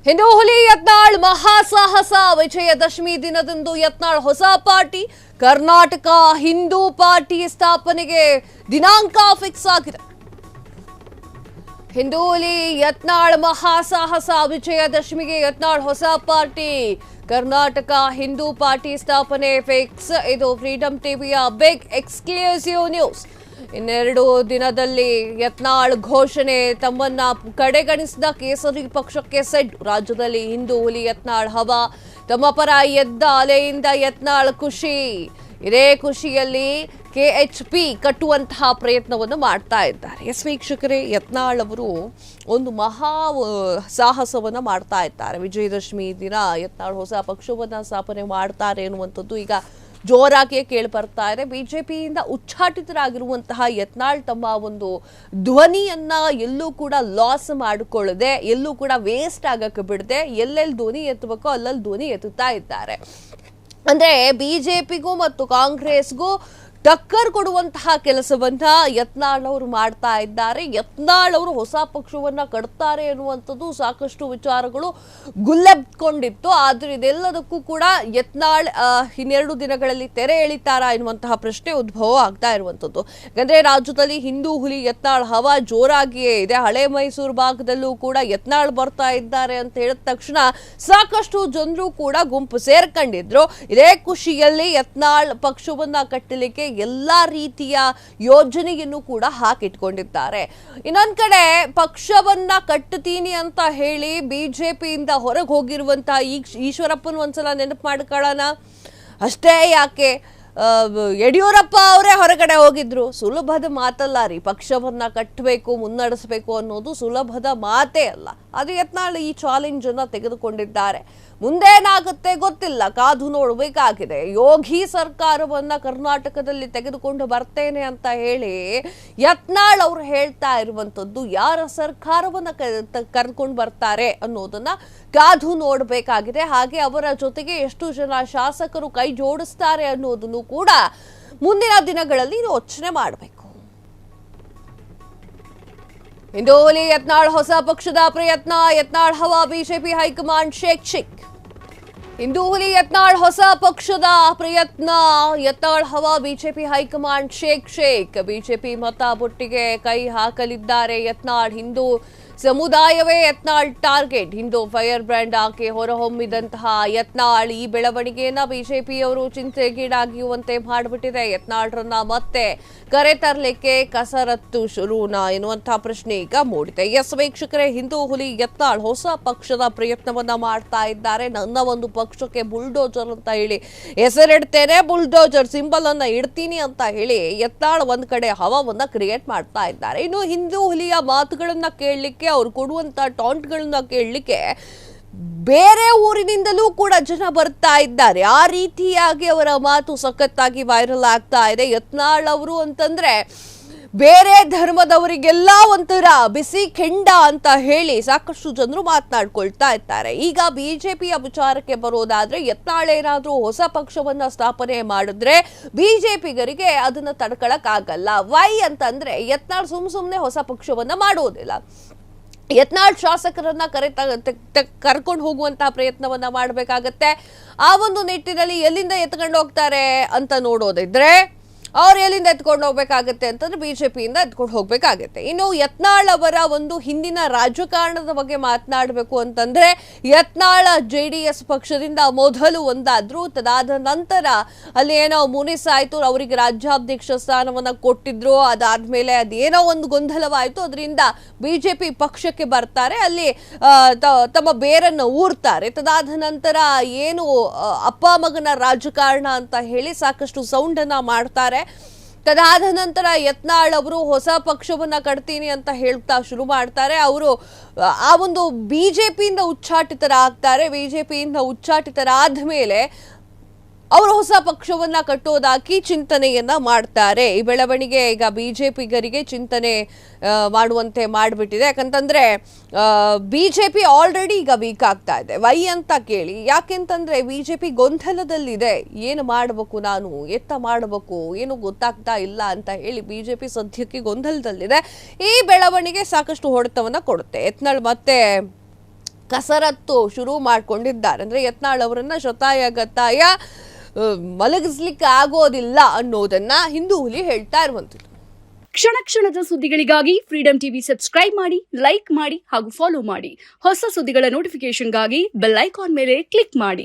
ಹಿಂದೂ ಹುಲಿ ಯತ್ನಾಳ್ ಮಹಾಸಾಹಸ ವಿಜಯದಶಮಿ ದಿನದಂದು ಯತ್ನಾಳ್ ಹೊಸ ಪಾರ್ಟಿ ಕರ್ನಾಟಕ ಹಿಂದೂ ಪಾರ್ಟಿ ಸ್ಥಾಪನೆಗೆ ದಿನಾಂಕ ಫಿಕ್ಸ್ ಆಗಿದೆ. ಹಿಂದೂ ಹುಲಿ ಯತ್ನಾಳ್ ಮಹಾಸಾಹಸ ವಿಜಯದಶಮಿಗೆ ಯತ್ನಾಳ್ ಹೊಸ ಪಾರ್ಟಿ ಕರ್ನಾಟಕ ಹಿಂದೂ ಪಾರ್ಟಿ ಸ್ಥಾಪನೆ ಫಿಕ್ಸ್. ಇದು ಫ್ರೀಡಂ ಟಿವಿಯ ಬಿಗ್ ಎಕ್ಸ್ಕ್ಲೂಸಿವ್ ನ್ಯೂಸ್. ಇನ್ನೆರಡು ದಿನದಲ್ಲಿ ಯತ್ನಾಳ್ ಘೋಷಣೆ. ತಮ್ಮನ್ನ ಕಡೆಗಣಿಸಿದ ಕೇಸರಿ ಪಕ್ಷಕ್ಕೆ ಸೆಡ್. ರಾಜ್ಯದಲ್ಲಿ ಹಿಂದೂ ಹುಲಿ ಯತ್ನಾಳ್ ಹವಾ. ತಮ್ಮ ಪರ ಎದ್ದ ಅಲೆಯಿಂದ ಯತ್ನಾಳ್ ಖುಷಿ. ಇದೇ ಖುಷಿಯಲ್ಲಿ KHP ಕಟ್ಟುವಂತಹ ಪ್ರಯತ್ನವನ್ನು ಮಾಡ್ತಾ ಇದ್ದಾರೆ. ವೀಕ್ಷಕರೇ, ಯತ್ನಾಳ್ ಅವರು ಒಂದು ಮಹಾ ಸಾಹಸವನ್ನ ಮಾಡ್ತಾ ಇದ್ದಾರೆ. ವಿಜಯದಶಮಿ ದಿನ ಯತ್ನಾಳ್ ಹೊಸ ಪಕ್ಷವನ್ನ ಸ್ಥಾಪನೆ ಮಾಡ್ತಾರೆ ಎನ್ನುವಂಥದ್ದು ಈಗ ಜೋರಾಗಿಯೇ ಕೇಳಿ ಬರ್ತಾ ಇದೆ. ಬಿಜೆಪಿಯಿಂದ ಉಚ್ಚಾಟಿತರಾಗಿರುವಂತಹ ಯತ್ನಾಳ್ ತಮ್ಮ ಒಂದು ಧ್ವನಿಯನ್ನ ಎಲ್ಲೂ ಕೂಡ ಲಾಸ್ ಮಾಡಿಕೊಳ್ಳದೆ, ಎಲ್ಲೂ ಕೂಡ ವೇಸ್ಟ್ ಆಗಕ್ಕೆ ಬಿಡದೆ, ಎಲ್ಲೆಲ್ಲಿ ಧ್ವನಿ ಎತ್ತಬೇಕೋ ಅಲ್ಲಲ್ಲಿ ಧ್ವನಿ ಎತ್ತುತ್ತಾ ಇದ್ದಾರೆ. ಅಂದ್ರೆ ಬಿಜೆಪಿಗೂ ಮತ್ತು ಕಾಂಗ್ರೆಸ್ಗೂ ಟಕ್ಕರ್ ಕೊಡುವಂತಹ ಕೆಲಸವನ್ನ ಯತ್ನಾಳ್ ಅವರು ಮಾಡ್ತಾ ಇದ್ದಾರೆ. ಯತ್ನಾಳ್ ಅವರು ಹೊಸ ಪಕ್ಷವನ್ನ ಕಟ್ತಾರೆ ಎನ್ನುವಂಥದ್ದು ಸಾಕಷ್ಟು ವಿಚಾರಗಳು ಗುಲ್ಲೆಬ್ಕೊಂಡಿತ್ತು. ಆದ್ರೆ ಇದೆಲ್ಲದಕ್ಕೂ ಕೂಡ ಯತ್ನಾಳ್ ಇನ್ನೆರಡು ದಿನಗಳಲ್ಲಿ ತೆರೆ ಎಳಿತಾರಾ ಎನ್ನುವಂತಹ ಪ್ರಶ್ನೆ ಉದ್ಭವ ಆಗ್ತಾ ಇರುವಂಥದ್ದು. ಯಾಕಂದ್ರೆ ರಾಜ್ಯದಲ್ಲಿ ಹಿಂದೂ ಹುಲಿ ಯತ್ನಾಳ್ ಹವಾ ಜೋರಾಗಿಯೇ ಇದೆ. ಹಳೆ ಮೈಸೂರು ಭಾಗದಲ್ಲೂ ಕೂಡ ಯತ್ನಾಳ್ ಬರ್ತಾ ಇದ್ದಾರೆ ಅಂತ ಹೇಳಿದ ತಕ್ಷಣ ಸಾಕಷ್ಟು ಜನರು ಕೂಡ ಗುಂಪು ಸೇರ್ಕೊಂಡಿದ್ರು. ಇದೇ ಖುಷಿಯಲ್ಲಿ ಯತ್ನಾಳ್ ಪಕ್ಷವನ್ನ ಕಟ್ಟಲಿಕ್ಕೆ ಎಲ್ಲಾ ರೀತಿಯ ಯೋಜನೆಯನ್ನು ಕೂಡ ಹಾಕಿಟ್ಕೊಂಡಿದ್ದಾರೆ. ಇನ್ನೊಂದ್ ಕಡೆ ಪಕ್ಷವನ್ನ ಕಟ್ಟುತ್ತೀನಿ ಅಂತ ಹೇಳಿ ಬಿಜೆಪಿಯಿಂದ ಹೊರಗೆ ಹೋಗಿರುವಂತಹ ಈಶ್ವರಪ್ಪನ ಒಂದ್ಸಲ ನೆನಪು ಮಾಡ್ಕೊಳ್ಳೋಣ. ಅಷ್ಟೇ ಯಾಕೆ, ಯಡಿಯೂರಪ್ಪ ಅವರೇ ಹೊರಗಡೆ ಹೋಗಿದ್ರು. ಸುಲಭದ ಮಾತಲ್ಲ ರೀ, ಪಕ್ಷವನ್ನ ಕಟ್ಟಬೇಕು, ಮುನ್ನಡೆಸಬೇಕು ಅನ್ನೋದು ಸುಲಭದ ಮಾತೇ ಅಲ್ಲ. ಅದು ಯತ್ನಾಳ್ ಈ ಚಾಲೆಂಜ್ ಅನ್ನ ತೆಗೆದುಕೊಂಡಿದ್ದಾರೆ. ಮುಂದೇನಾಗುತ್ತೆ ಗೊತ್ತಿಲ್ಲ, ಕಾದು ನೋಡಬೇಕಾಗಿದೆ. ಯೋಗಿ ಸರ್ಕಾರವನ್ನ ಕರ್ನಾಟಕದಲ್ಲಿ ತೆಗೆದುಕೊಂಡು ಬರ್ತೇನೆ ಅಂತ ಹೇಳಿ ಯತ್ನಾಳ್ ಅವರು ಹೇಳ್ತಾ ಇರುವಂತದ್ದು ಯಾರ ಸರ್ಕಾರವನ್ನ ಕರ್ಕೊಂಡು ಬರ್ತಾರೆ ಅನ್ನೋದನ್ನ ಕಾದು ನೋಡಬೇಕಾಗಿದೆ. ಹಾಗೆ ಅವರ ಜೊತೆಗೆ ಎಷ್ಟು ಜನ ಶಾಸಕರು ಕೈ ಜೋಡಿಸ್ತಾರೆ ಅನ್ನೋದನ್ನು ಕೂಡ ಮುಂದಿನ ದಿನಗಳಲ್ಲಿ ಯೋಚನೆ ಮಾಡಬೇಕು. ಹಿಂದೂ ಹುಲಿ ಯತ್ನಾಳ್ ಹೊಸ ಪಕ್ಷದ ಪ್ರಯತ್ನ. ಯತ್ನಾಳ್ ಹವಾ ಬಿಜೆಪಿ ಹೈಕಮಾಂಡ್ ಶೇಕ್. ಹಿಂದೂ ಹುಲಿ ಯತ್ನಾಳ್ ಹೊಸ ಪಕ್ಷದ ಪ್ರಯತ್ನ. ಯತ್ನಾಳ್ ಹವಾ ಬಿಜೆಪಿ ಹೈಕಮಾಂಡ್ ಶೇಕ್. ಬಿಜೆಪಿ ಮತ ಬುಟ್ಟಿಗೆ ಕೈ ಹಾಕಲಿದ್ದಾರೆ ಯತ್ನಾಳ್. ಹಿಂದೂ ಸಮುದಾಯವೇ Yatnal target. Hindu fire brand ಆಗಿ ಹೊರಹೊಮ್ಮಿದಂತಹ ಯತ್ನಾಳ್ ಈ ಬೆಳವಣಿಗೆಯನ್ನ ಬಿಜೆಪಿಯವರು ಚಿಂತೆಗೀಡಾಗಿರುವಂತೆ ಮಾಡಿಬಿಟ್ಟಿದೆ. ಯತ್ನಾಳ್ರನ್ನ ಮತ್ತೆ ಕರೆ ತರಲಿಕ್ಕೆ ಕಸರತ್ತು ಶುರುನಾ ಎನ್ನುವಂತಹ ಪ್ರಶ್ನೆ ಈಗ ಮೂಡಿದೆ. ವೀಕ್ಷಕರೇ, ಹಿಂದೂ ಹುಲಿ ಯತ್ನಾಳ್ ಹೊಸ ಪಕ್ಷದ ಪ್ರಯತ್ನವನ್ನ ಮಾಡ್ತಾ ಇದ್ದಾರೆ. ನನ್ನ ಒಂದು ಪಕ್ಷಕ್ಕೆ ಬುಲ್ಡೋಜರ್ ಅಂತ ಹೇಳಿ ಹೆಸರಿಡ್ತೇನೆ, ಬುಲ್ಡೋಜರ್ ಸಿಂಬಲ್ ಅನ್ನ ಇಡ್ತೀನಿ ಅಂತ ಹೇಳಿ ಯತ್ನಾಳ್ ಒಂದ್ ಕಡೆ ಹವಾವನ್ನ ಕ್ರಿಯೇಟ್ ಮಾಡ್ತಾ ಇದ್ದಾರೆ. ಇನ್ನು ಹಿಂದೂ ಹುಲಿಯ ಮಾತುಗಳನ್ನ ಕೇಳಲಿಕ್ಕೆ, ಅವ್ರು ಕೊಡುವಂತ ಟಾಂಟ್ಗಳನ್ನ ಕೇಳಲಿಕ್ಕೆ ಬೇರೆ ಊರಿನಿಂದಲೂ ಕೂಡ ಜನ ಬರ್ತಾ ಇದ್ದಾರೆ. ಆ ರೀತಿಯಾಗಿ ಅವರ ಮಾತು ಸಖತ್ತಾಗಿ ವೈರಲ್ ಆಗ್ತಾ ಇದೆ. ಯತ್ನಾಳ್ ಅವರು ಅಂತಂದ್ರೆ ಬೇರೆ ಧರ್ಮದವರಿಗೆಲ್ಲ ಒಂಥರ ಬಿಸಿ ಕೆಂಡ ಅಂತ ಹೇಳಿ ಸಾಕಷ್ಟು ಜನರು ಮಾತನಾಡ್ಕೊಳ್ತಾ ಇದ್ದಾರೆ. ಈಗ ಬಿಜೆಪಿಯ ವಿಚಾರಕ್ಕೆ ಬರೋದಾದ್ರೆ, ಯತ್ನಾಳ್ ಏನಾದ್ರೂ ಹೊಸ ಪಕ್ಷವನ್ನ ಸ್ಥಾಪನೆ ಮಾಡಿದ್ರೆ ಬಿಜೆಪಿಗರಿಗೆ ಅದನ್ನ ತಡ್ಕೊಳಕ್ ಆಗಲ್ಲ. ವೈ ಅಂತಂದ್ರೆ ಯತ್ನಾಳ್ ಸುಮ್ನೆ ಹೊಸ ಪಕ್ಷವನ್ನ ಮಾಡೋದಿಲ್ಲ. ಯತ್ನಾಳ್ ಶಾಸಕರನ್ನ ಕರ್ಕೊಂಡು ಹೋಗುವಂತಹ ಪ್ರಯತ್ನವನ್ನ ಮಾಡಬೇಕಾಗತ್ತೆ. ಆ ಒಂದು ನಿಟ್ಟಿನಲ್ಲಿ ಎಲ್ಲಿಂದ ಎತ್ಕೊಂಡು ಹೋಗ್ತಾರೆ ಅಂತ ನೋಡೋದಿದ್ರೆ ಅವ್ರು ಎಲ್ಲಿಂದ ಎತ್ಕೊಂಡು ಹೋಗ್ಬೇಕಾಗತ್ತೆ ಅಂತಂದ್ರೆ ಬಿಜೆಪಿಯಿಂದ ಎತ್ಕೊಂಡು ಹೋಗ್ಬೇಕಾಗತ್ತೆ. ಇನ್ನು ಯತ್ನಾಳ್ ಅವರ ಒಂದು ಹಿಂದಿನ ರಾಜಕಾರಣದ ಬಗ್ಗೆ ಮಾತನಾಡಬೇಕು ಅಂತಂದ್ರೆ, ಯತ್ನಾಳ್ JDS ಪಕ್ಷದಿಂದ ಮೊದಲು ಒಂದಾದ್ರು. ತದಾದ ನಂತರ ಅಲ್ಲಿ ಏನೋ ಮುನಿಸಾಯ್ತು, ಅವರಿಗೆ ರಾಜ್ಯಾಧ್ಯಕ್ಷ ಸ್ಥಾನವನ್ನ ಕೊಟ್ಟಿದ್ರು. ಅದಾದ್ಮೇಲೆ ಅದೇನೋ ಒಂದು ಗೊಂದಲವಾಯ್ತು, ಅದರಿಂದ ಬಿಜೆಪಿ ಪಕ್ಷಕ್ಕೆ ಬರ್ತಾರೆ. ಅಲ್ಲಿ ತಮ್ಮ ಬೇರನ್ನು ಊರ್ತಾರೆ. ತದಾದ ನಂತರ ಏನು ಅಪ್ಪ ಮಗನ ರಾಜಕಾರಣ ಅಂತ ಹೇಳಿ ಸಾಕಷ್ಟು ಸೌಂಡ್ ಅನ್ನ ಮಾಡ್ತಾರೆ. ತದಾದ ನಂತರ ಯತ್ನಾಳ್ ಅವರು ಹೊಸ ಪಕ್ಷವನ್ನ ಕಟ್ತೀನಿ ಅಂತ ಹೇಳ್ತಾ ಶುರು ಮಾಡ್ತಾರೆ. ಅವರು ಆ ಒಂದು ಬಿಜೆಪಿಯಿಂದ ಉಚ್ಚಾಟಿತರಾಗ್ತಾರೆ. ಬಿಜೆಪಿಯಿಂದ ಉಚ್ಚಾಟಿತರಾದ ಮೇಲೆ ಅವರು ಹೊಸ ಪಕ್ಷವನ್ನ ಕಟ್ಟೋದಾಗಿ ಚಿಂತನೆಯನ್ನ ಮಾಡ್ತಾರೆ. ಈ ಬೆಳವಣಿಗೆ ಈಗ ಬಿಜೆಪಿಗರಿಗೆ ಚಿಂತನೆ ಮಾಡುವಂತೆ ಮಾಡಿಬಿಟ್ಟಿದೆ. ಯಾಕಂತಂದ್ರೆ ಬಿಜೆಪಿ ಆಲ್ರೆಡಿ ಈಗ ವೀಕ್ ಆಗ್ತಾ ಇದೆ. ವೈ ಅಂತ ಕೇಳಿ, ಯಾಕೆಂತಂದ್ರೆ ಬಿಜೆಪಿ ಗೊಂದಲದಲ್ಲಿದೆ. ಏನು ಮಾಡಬೇಕು, ನಾನು ಎತ್ತ ಮಾಡಬೇಕು, ಏನು ಗೊತ್ತಾಗ್ತಾ ಇಲ್ಲ ಅಂತ ಹೇಳಿ ಬಿಜೆಪಿ ಸದ್ಯಕ್ಕೆ ಗೊಂದಲದಲ್ಲಿದೆ. ಈ ಬೆಳವಣಿಗೆ ಸಾಕಷ್ಟು ಹೊಡೆತವನ್ನ ಕೊಡುತ್ತೆ. ಯತ್ನಾಳ್ ಮತ್ತೆ ಕಸರತ್ತು ಶುರು ಮಾಡಿಕೊಂಡಿದ್ದಾರೆ. ಅಂದರೆ ಯತ್ನಾಳ್ ಅವರನ್ನ ಶತಾಯ ಮಲಗಿಸ್ಲಿಕ್ಕೆ ಆಗೋದಿಲ್ಲ ಅನ್ನೋದನ್ನ ಹಿಂದೂ ಹುಲಿ ಹೇಳ್ತಾ ಇರುವಂಥದ್ದು. ಕ್ಷಣ ಕ್ಷಣದ ಸುದ್ದಿಗಳಿಗಾಗಿ ಫ್ರೀಡಂ ಟಿವಿ ಸಬ್ಸ್ಕ್ರೈಬ್ ಮಾಡಿ, ಲೈಕ್ ಮಾಡಿ ಹಾಗೂ ಫಾಲೋ ಮಾಡಿ. ಹೊಸ ಸುದ್ದಿಗಳ ನೋಟಿಫಿಕೇಶನ್ಗಾಗಿ ಬೆಲ್ ಐಕಾನ್ ಮೇಲೆ ಕ್ಲಿಕ್ ಮಾಡಿ.